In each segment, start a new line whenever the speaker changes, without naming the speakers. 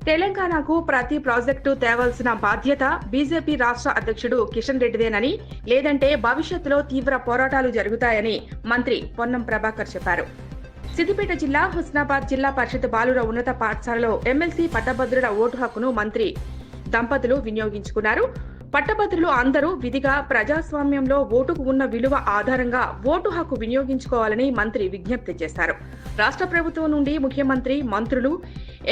తెలంగాణకు ప్రతి ప్రాజెక్టు తేవాల్సిన బాధ్యత బీజేపీ రాష్ట్ర అధ్యక్షుడు కిషన్ రెడ్డిదేనని, లేదంటే భవిష్యత్తులో తీవ్ర పోరాటాలు జరుగుతాయని మంత్రి పొన్నం ప్రభాకర్ చెప్పారు. సిద్దిపేట జిల్లా హుస్నాబాద్ జిల్లా పరిషత్ బాలుర ఉన్నత పాఠశాలలో ఎమ్మెల్సీ పట్టభద్రుల ఓటు హక్కును మంత్రి దంపతులు వినియోగించుకున్నారు. పట్టభద్రులు అందరూ విధిగా ప్రజాస్వామ్యంలో ఓటుకు ఉన్న విలువ ఆధారంగా ఓటు హక్కు వినియోగించుకోవాలని మంత్రి విజ్ఞప్తి చేశారు. రాష్ట్ర ప్రభుత్వం నుండి ముఖ్యమంత్రి, మంత్రులు,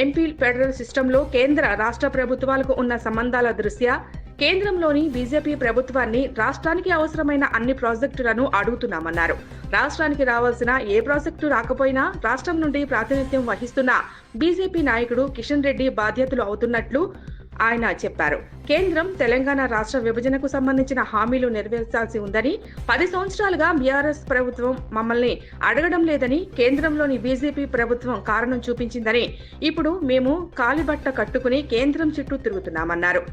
ఎంపీ ఫెడరల్ సిస్టంలో కేంద్ర రాష్ట్ర ప్రభుత్వాలకు ఉన్న సంబంధాల దృష్ట్యా కేంద్రంలోని బీజేపీ ప్రభుత్వాన్ని రాష్ట్రానికి అవసరమైన అన్ని ప్రాజెక్టులను అడుగుతున్నామన్నారు. రాష్ట్రానికి రావాల్సిన ఏ ప్రాజెక్టు రాకపోయినా రాష్ట్రం నుండి ప్రాతినిధ్యం వహిస్తున్న బీజేపీ నాయకుడు కిషన్ రెడ్డి బాధ్యతలు అవుతున్నట్లు ఆయన చెప్పారు. కేంద్రం తెలంగాణ రాష్ట్ర విభజనకు సంబంధించిన హామీలు నెరవేర్చాల్సి ఉందని, 10 సంవత్సరాలుగా బీఆర్ఎస్ ప్రభుత్వం మమ్మల్ని అడగడం లేదని, కేంద్రంలోని బీజేపీ ప్రభుత్వం కారణం చూపించిందని, ఇప్పుడు మేము కాలిబట్ట కట్టుకుని కేంద్రం చుట్టూ తిరుగుతున్నామన్నారు.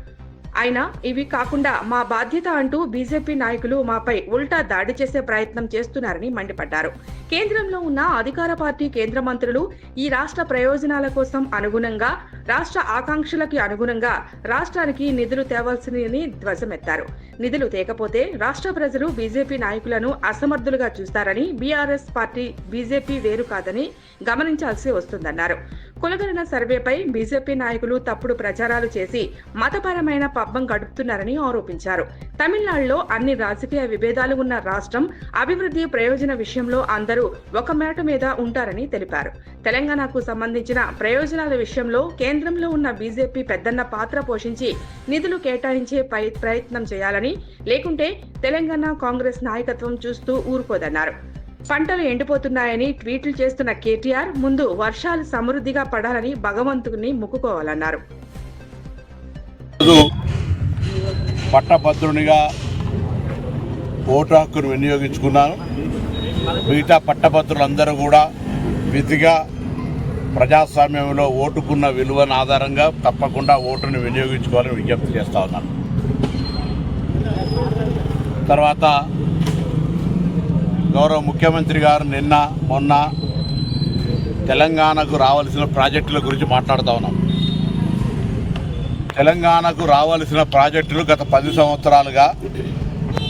అయినా ఇవి కాకుండా మా బాధ్యత అంటూ బీజేపీ నాయకులు మాపై ఉల్టా దాడి చేసే ప్రయత్నం చేస్తున్నారని మండిపడ్డారు. కేంద్రంలో ఉన్న అధికార పార్టీ కేంద్ర మంత్రులు ఈ రాష్ట్ర ప్రయోజనాల కోసం అనుగుణంగా, రాష్ట్ర ఆకాంక్షలకి అనుగుణంగా రాష్ట్రానికి నిధులు తేవాల్సిందని ధ్వజమెత్తారు. నిధులు తేకపోతే రాష్ట్ర ప్రజలు బీజేపీ నాయకులను అసమర్థులుగా చూస్తారని, బీఆర్ఎస్ పార్టీ బీజేపీ వేరు కాదని గమనించాల్సి వస్తుందన్నారు. కులగణన సర్వేపై బీజేపీ నాయకులు తప్పుడు ప్రచారాలు చేసి మతపరమైన పబ్బం గడుపుతున్నారని ఆరోపించారు. తమిళనాడులో అన్ని రాజకీయ విభేదాలు ఉన్న రాష్ట్రం, అభివృద్ధి ప్రయోజన విషయంలో అందరూ ఒక మాట మీద ఉంటారని తెలిపారు. తెలంగాణకు సంబంధించిన ప్రయోజనాల విషయంలో కేంద్రంలో ఉన్న బీజేపీ పెద్దన్న పాత్ర పోషించి నిధులు కేటాయించే ప్రయత్నం చేయాలని, లేకుంటే తెలంగాణ కాంగ్రెస్ నాయకత్వం చూస్తూ ఊరుకోదన్నారు. పంటలు ఎండిపోతున్నాయని ట్వీట్లు చేస్తున్న కేటీఆర్ ముందు వర్షాలు సమృద్ధిగా పడాలని భగవంతుని మొక్కుకోవాలన్నారు.
పట్టభద్రునిగా ఓటు హక్కును వినియోగించుకున్నాను. మిగతా పట్టభద్రులందరూ కూడా విధిగా ప్రజాస్వామ్యంలో ఓటుకున్న విలువను ఆధారంగా తప్పకుండా ఓటును వినియోగించుకోవాలని విజ్ఞప్తి చేస్తా ఉన్నాను. తర్వాత గౌరవ ముఖ్యమంత్రి గారు నిన్న మొన్న తెలంగాణకు రావాల్సిన ప్రాజెక్టుల గురించి మాట్లాడుతూ ఉన్నాం. తెలంగాణకు రావాల్సిన ప్రాజెక్టులు గత 10 సంవత్సరాలుగా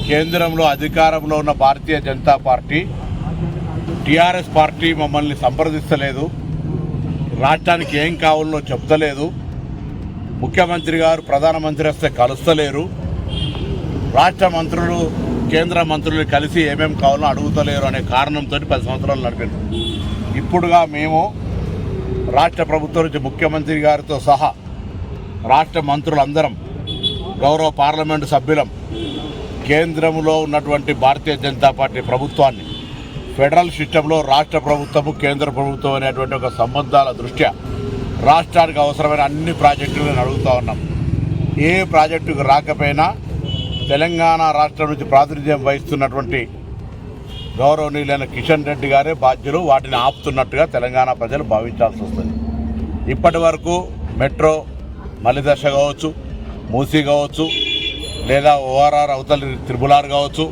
కేంద్రంలో అధికారంలో ఉన్న Bharatiya Janata party, TRS party మమ్మల్ని సంప్రదిస్తలేదు, రాష్ట్రానికి ఏం కావాలో చెప్తలేదు, ముఖ్యమంత్రి గారు ప్రధానమంత్రి వస్తే కలుస్తలేరు, రాష్ట్ర మంత్రులు కేంద్ర మంత్రులు కలిసి ఏమేమి కావాలో అడుగుతలేరు అనే కారణంతో 10 సంవత్సరాలు నడిపారు. ఇప్పుడుగా మేము రాష్ట్ర ప్రభుత్వం నుంచి ముఖ్యమంత్రి గారితో సహా రాష్ట్ర మంత్రులందరం, గౌరవ పార్లమెంటు సభ్యులం, కేంద్రంలో ఉన్నటువంటి భారతీయ జనతా పార్టీ ప్రభుత్వాన్ని, ఫెడరల్ సిస్టంలో రాష్ట్ర ప్రభుత్వము కేంద్ర ప్రభుత్వం అనేటువంటి ఒక సంబంధాల దృష్ట్యా రాష్ట్రానికి అవసరమైన అన్ని ప్రాజెక్టులను అడుగుతూ ఉన్నాం. ఏ ప్రాజెక్టుకు రాకపోయినా తెలంగాణ రాష్ట్రం నుంచి ప్రాతినిధ్యం వహిస్తున్నటువంటి గౌరవనీయులైన కిషన్ రెడ్డి గారే బాధ్యులు. వాటిని ఆపుతున్నట్టుగా తెలంగాణ ప్రజలు భావించాల్సి వస్తుంది. ఇప్పటి వరకు మెట్రో మలిదశ కావచ్చు, మూసీ కావచ్చు, లేదా ఓఆర్ఆర్ అవతలి త్రిపులార్ కావచ్చు,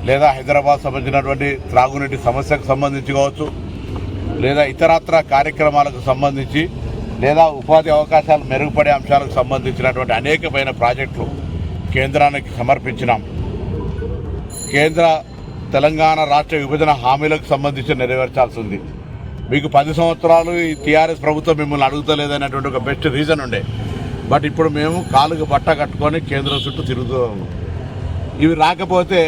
లేదా హైదరాబాద్ సంబంధించినటువంటి త్రాగునీటి సమస్యకు సంబంధించి కావచ్చు, లేదా ఇతరత్ర కార్యక్రమాలకు సంబంధించి, లేదా ఉపాధి అవకాశాలు మెరుగుపడే అంశాలకు సంబంధించినటువంటి అనేకమైన ప్రాజెక్టులు కేంద్రానికి సమర్పించినాం. కేంద్ర తెలంగాణ రాష్ట్ర విభజన హామీలకు సంబంధించి నెరవేర్చాల్సి ఉంది. మీకు 10 సంవత్సరాలు ఈ టీఆర్ఎస్ ప్రభుత్వం మిమ్మల్ని అడుగుతలేదనేటువంటి ఒక బెస్ట్ రీజన్ ఉండే. బట్ ఇప్పుడు మేము కాలుకు బట్ట కట్టుకొని కేంద్రం చుట్టూ తిరుగుతూ ఉన్నాం. ఇవి రాకపోతే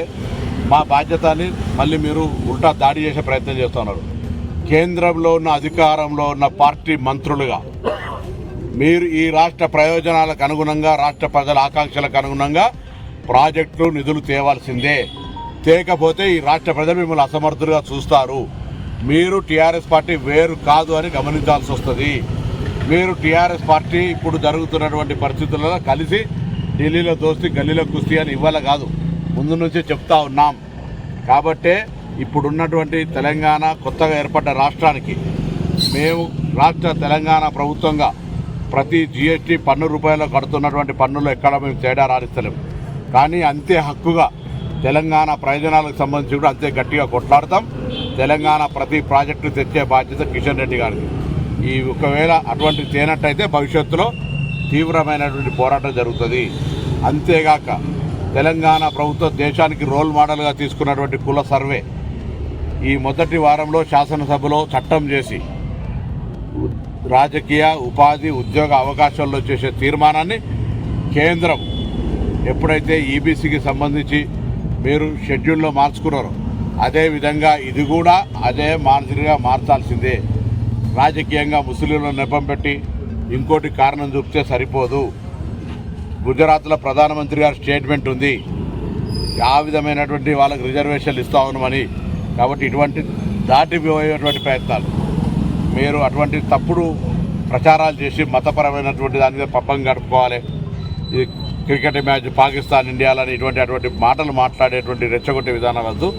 మా బాధ్యతని మళ్ళీ మీరు ఉల్టా దాడి చేసే ప్రయత్నం చేస్తున్నారు. కేంద్రంలో ఉన్న అధికారంలో ఉన్న పార్టీ మంత్రులుగా మీరు ఈ రాష్ట్ర ప్రయోజనాలకు అనుగుణంగా, రాష్ట్ర ప్రజల ఆకాంక్షలకు అనుగుణంగా ప్రాజెక్టులు నిధులు తేవాల్సిందే. తేకపోతే ఈ రాష్ట్ర ప్రజలు మిమ్మల్ని అసమర్థులుగా చూస్తారు. మీరు టీఆర్ఎస్ పార్టీ వేరు కాదు అని గమనించాల్సి వస్తుంది. మీరు టీఆర్ఎస్ పార్టీ ఇప్పుడు జరుగుతున్నటువంటి పరిస్థితులలో కలిసి ఢిల్లీలో దోస్తీ గల్లీలో కుస్తీ అని ఇవ్వాలి కాదు, ముందు నుంచే చెప్తా ఉన్నాం. కాబట్టే ఇప్పుడున్నటువంటి తెలంగాణ కొత్తగా ఏర్పడ్డ రాష్ట్రానికి మేము రాష్ట్ర తెలంగాణ ప్రభుత్వంగా ప్రతి జీఎస్టీ పన్ను రూపాయలు కడుతున్నటువంటి పన్నులు ఎక్కడ మేము తేడా రాణిస్తలేము. కానీ అంతే హక్కుగా తెలంగాణ ప్రయోజనాలకు సంబంధించి కూడా అంతే గట్టిగా కొట్లాడతాం. తెలంగాణ ప్రతి ప్రాజెక్టు తెచ్చే బాధ్యత కిషన్ రెడ్డి గారికి. ఒకవేళ అటువంటి తేనట్టయితే భవిష్యత్తులో తీవ్రమైనటువంటి పోరాటం జరుగుతుంది. అంతేగాక తెలంగాణ ప్రభుత్వం దేశానికి రోల్ మోడల్గా తీసుకున్నటువంటి కుల సర్వే ఈ మొదటి వారంలో శాసనసభలో చట్టం చేసి రాజకీయ ఉపాధి ఉద్యోగ అవకాశాల్లో చేసే తీర్మానాన్ని కేంద్రం ఎప్పుడైతే ఈబీసీకి సంబంధించి మీరు షెడ్యూల్లో మార్చుకున్నారో అదేవిధంగా ఇది కూడా అదే మాదిరిగా మార్చాల్సిందే. రాజకీయంగా ముస్లింలను నెపం పెట్టి ఇంకోటి కారణం చూపితే సరిపోదు. గుజరాత్లో ప్రధానమంత్రి గారి స్టేట్మెంట్ ఉంది, ఆ విధమైనటువంటి వాళ్ళకి రిజర్వేషన్లు ఇస్తా ఉన్నామని. కాబట్టి ఇటువంటి దాటిపోయేటువంటి ప్రయత్నాలు మీరు అటువంటి తప్పుడు ప్రచారాలు చేసి మతపరమైనటువంటి దాని మీద పబ్బం గడుపుకోవాలి. ఇది క్రికెట్ మ్యాచ్ పాకిస్తాన్ ఇండియాలని అటువంటి మాటలు మాట్లాడేటువంటి రెచ్చగొట్టే విధానం వద్దు.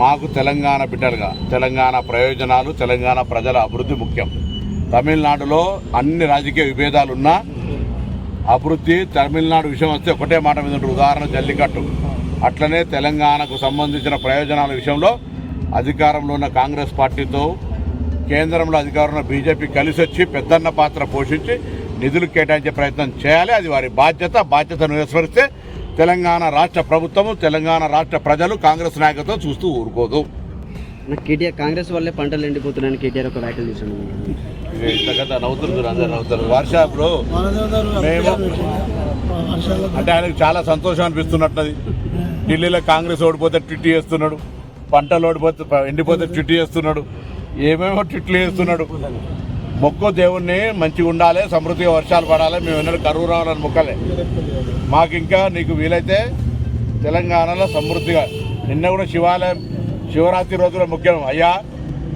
మాకు తెలంగాణ బిడ్డలుగా తెలంగాణ ప్రయోజనాలు తెలంగాణ ప్రజల అభివృద్ధి ముఖ్యం. తమిళనాడులో అన్ని రాజకీయ విభేదాలు ఉన్నా అభివృద్ధి తమిళనాడు విషయం వస్తే ఒకటే మాట మీద ఉంటుంది. ఉదాహరణ జల్లికట్టు. అట్లనే తెలంగాణకు సంబంధించిన ప్రయోజనాల విషయంలో అధికారంలో ఉన్న కాంగ్రెస్ పార్టీతో కేంద్రంలో అధికారంలో బీజేపీ కలిసి వచ్చి పెద్దన్న పాత్ర పోషించి నిధులు కేటాయించే ప్రయత్నం చేయాలి. అది వారి బాధ్యతను విస్మరిస్తే తెలంగాణ రాష్ట్ర ప్రభుత్వము తెలంగాణ రాష్ట్ర ప్రజలు కాంగ్రెస్ నాయకత్వం చూస్తూ ఊరుకోదు.
కేటీఆర్ కాంగ్రెస్ వల్లే పంటలు ఎండిపోతున్నాయని కేటీఆర్ ఒక వ్యాఖ్యలు చేశాను.
ఇంతకంతా నవ్వుతున్నారు, అందరు నవ్వుతారు. వర్షాపులో మేము అంటే ఆయనకు చాలా సంతోషం అనిపిస్తున్నట్లది. ఢిల్లీలో కాంగ్రెస్ ఓడిపోతే ట్విట్ చేస్తున్నాడు, పంటలు ఓడిపోతే ఎండిపోతే ట్విట్ చేస్తున్నాడు, ఏమేమో ట్విట్లు చేస్తున్నాడు. మొక్కు దేవుణ్ణి మంచిగా ఉండాలి, సమృద్ధిగా వర్షాలు పడాలి, మేము ఎన్నడూ కరువు రావాలని మొక్కలే. మాకు ఇంకా నీకు వీలైతే తెలంగాణలో సమృద్ధిగా నిన్న కూడా శివరాత్రి రోజున ముఖ్యం అయ్యా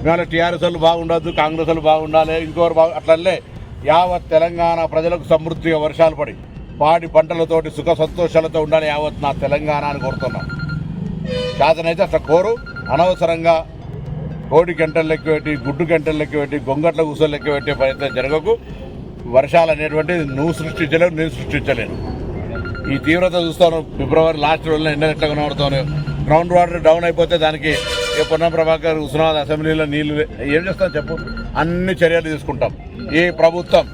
మేము టీఆర్ఎస్ వాళ్ళు బాగుండద్దు, కాంగ్రెస్ వాళ్ళు బాగుండాలి, ఇంకోరు అట్లనే యావత్ తెలంగాణ ప్రజలకు సమృద్ధిగా వర్షాలు పడి పాడి పంటలతోటి సుఖ సంతోషాలతో ఉండాలి యావత్ నా తెలంగాణ అని కోరుతున్నాం. శాతనైతే అట్లా కోరు. అనవసరంగా కోడి గంటలు లెక్క పెట్టి గుడ్డు గంటలు లెక్క పెట్టి గొంగట్ల కూసలు లెక్క పెట్టే ప్రయత్నం జరగకు. వర్షాలు అనేటువంటిది నువ్వు సృష్టించలేవు, నేను సృష్టించలేను. ఈ తీవ్రత చూస్తాను. ఫిబ్రవరి లాస్ట్ రోజున ఎండ ఎట్లా కనబడుతాను. గ్రౌండ్ వాటర్ డౌన్ అయిపోతే దానికి పొన్నం ప్రభాకర్ హుస్నాబాద్ అసెంబ్లీలో నీళ్లు ఏం చేస్తాం చెప్పు. అన్ని చర్యలు తీసుకుంటాం. ఈ ప్రభుత్వం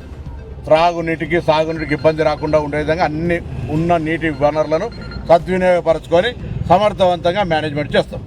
త్రాగునీటికి సాగునీటికి ఇబ్బంది రాకుండా ఉండే విధంగా అన్ని ఉన్న నీటి వనరులను సద్వినియోగపరచుకొని సమర్థవంతంగా మేనేజ్మెంట్ చేస్తాం.